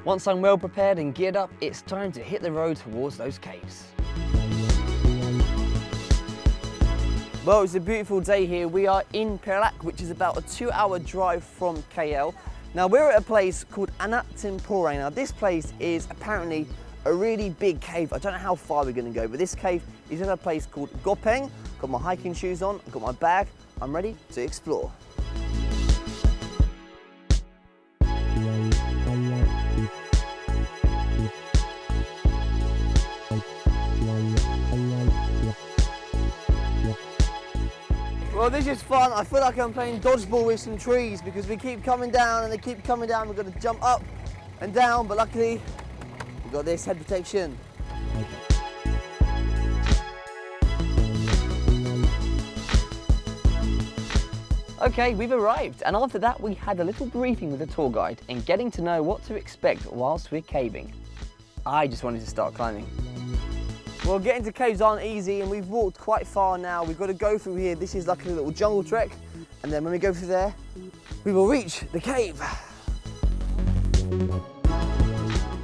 Once I'm well prepared and geared up, it's time to hit the road towards those caves. Well, it's a beautiful day here. We are in Perak, which is about a 2-hour drive from KL. Now we're at a place called MSIM. Now this place is apparently a really big cave. I don't know how far we're going to go, but this cave is in a place called Gopeng. Got my hiking shoes on, I've got my bag. I'm ready to explore. Well, this is fun. I feel like I'm playing dodgeball with some trees because we keep coming down and they keep coming down. We've got to jump up and down, but luckily we've got this head protection. Okay, we've arrived, and after that we had a little briefing with the tour guide and getting to know what to expect whilst we're caving. I just wanted to start climbing. Well, getting to caves aren't easy, and we've walked quite far now. We've got to go through here. This is like a little jungle trek, and then when we go through there, we will reach the cave.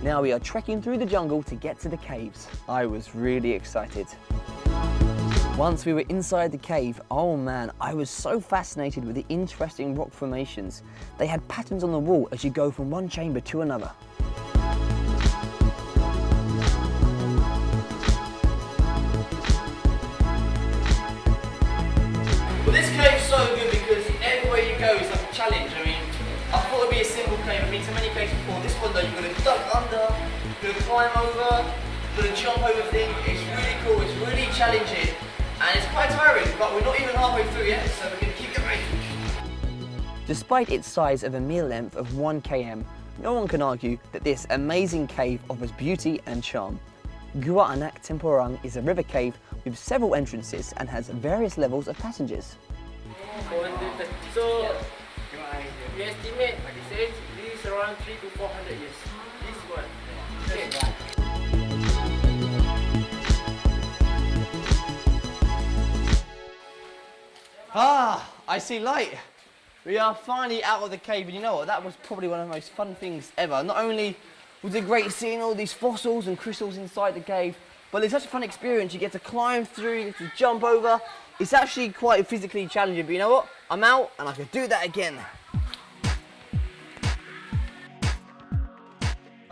Now we are trekking through the jungle to get to the caves. I was really excited. Once we were inside the cave, oh man, I was so fascinated with the interesting rock formations. They had patterns on the wall as you go from one chamber to another. Well, this cave's so good because everywhere you go is like a challenge. I mean, I thought it'd be a simple cave. I've been to many caves before. This one though, you've got to duck under, you've got to climb over, you've got to jump over things. It's really cool, it's really challenging. And it's quite tiring, but we're not even halfway through yet, so we're going to keep going. Despite its size of a mere length of 1 km, no one can argue that this amazing cave offers beauty and charm. Gua Anak Temporang is a river cave with several entrances and has various levels of passages. So, we estimate this is around 300 to 400 years. This one. Okay. Ah, I see light. We are finally out of the cave, and you know what? That was probably one of the most fun things ever. Not only was it great seeing all these fossils and crystals inside the cave, but it's such a fun experience. You get to climb through, you get to jump over. It's actually quite physically challenging, but you know what? I'm out and I can do that again.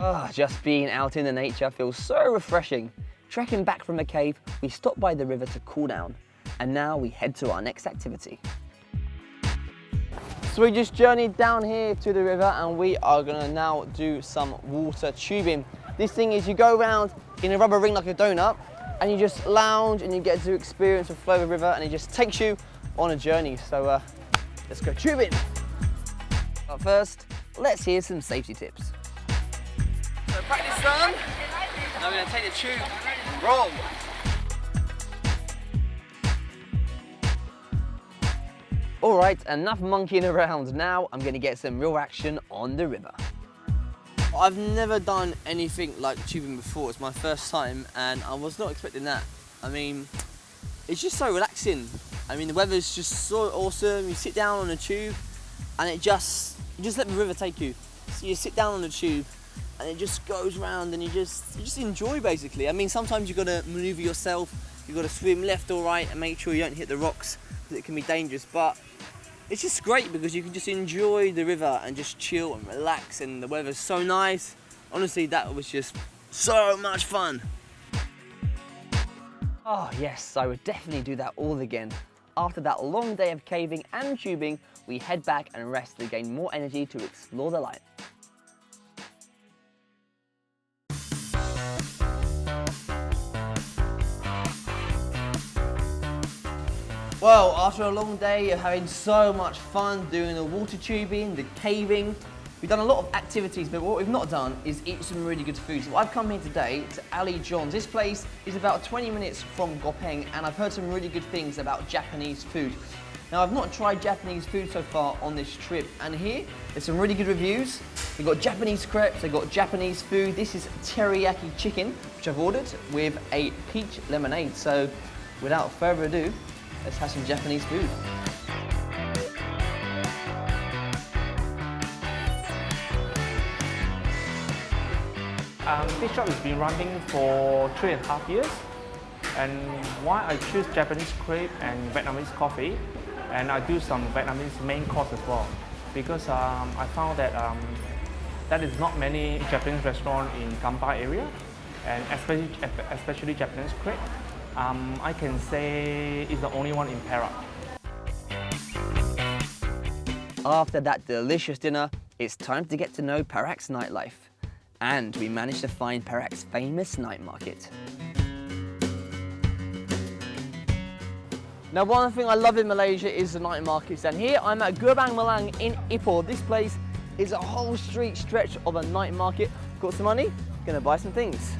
Ah, just being out in the nature feels so refreshing. Trekking back from the cave, we stopped by the river to cool down. And now we head to our next activity. So we just journeyed down here to the river and we are gonna now do some water tubing. This thing is you go around in a rubber ring like a donut and you just lounge and you get to experience the flow of the river and it just takes you on a journey. So let's go tubing. But first, let's hear some safety tips. So practice done. Now we're gonna take the tube and roll. Alright, enough monkeying around. Now I'm going to get some real action on the river. I've never done anything like tubing before. It's my first time and I was not expecting that. I mean, it's just so relaxing. I mean, the weather's just so awesome. You sit down on a tube and you just let the river take you. So you sit down on the tube and it just goes round and you just enjoy basically. I mean, sometimes you've got to maneuver yourself. You've got to swim left or right and make sure you don't hit the rocks because it can be dangerous, but it's just great because you can just enjoy the river and just chill and relax, and the weather's so nice. Honestly, that was just so much fun. Oh yes, I would definitely do that all again. After that long day of caving and tubing, we head back and rest to gain more energy to explore the light. Well, after a long day of having so much fun doing the water tubing, the caving, we've done a lot of activities, but what we've not done is eat some really good food. So I've come here today to Ali John's. This place is about 20 minutes from Gopeng, and I've heard some really good things about Japanese food. Now, I've not tried Japanese food so far on this trip, and here, there's some really good reviews. They've got Japanese crepes, they've got Japanese food. This is teriyaki chicken, which I've ordered with a peach lemonade. So, without further ado, let's have some Japanese food. This shop has been running for 3.5 years. And why I choose Japanese crepe and Vietnamese coffee, and I do some Vietnamese main course as well, because I found that there is not many Japanese restaurants in Kampai area, and especially Japanese crepe. I can say it's the only one in Perak. After that delicious dinner, it's time to get to know Perak's nightlife. And we managed to find Perak's famous night market. Now, one thing I love in Malaysia is the night markets, and here I'm at Gopeng Malang in Ipoh. This place is a whole street stretch of a night market. Got some money? Gonna buy some things.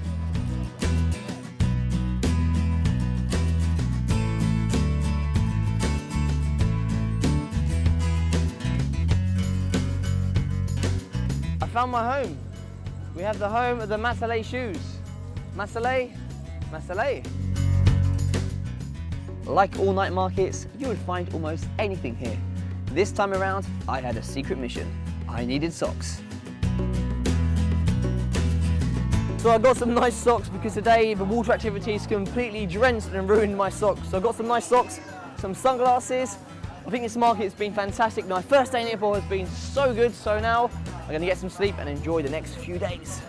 I found my home. We have the home of the Masalay shoes. Masalay, Masalay. Like all night markets, you would find almost anything here. This time around, I had a secret mission. I needed socks. So I got some nice socks because today the water activities completely drenched and ruined my socks. So I got some nice socks, some sunglasses. I think this market has been fantastic. My first day in Ipoh has been so good, so now I'm going to get some sleep and enjoy the next few days.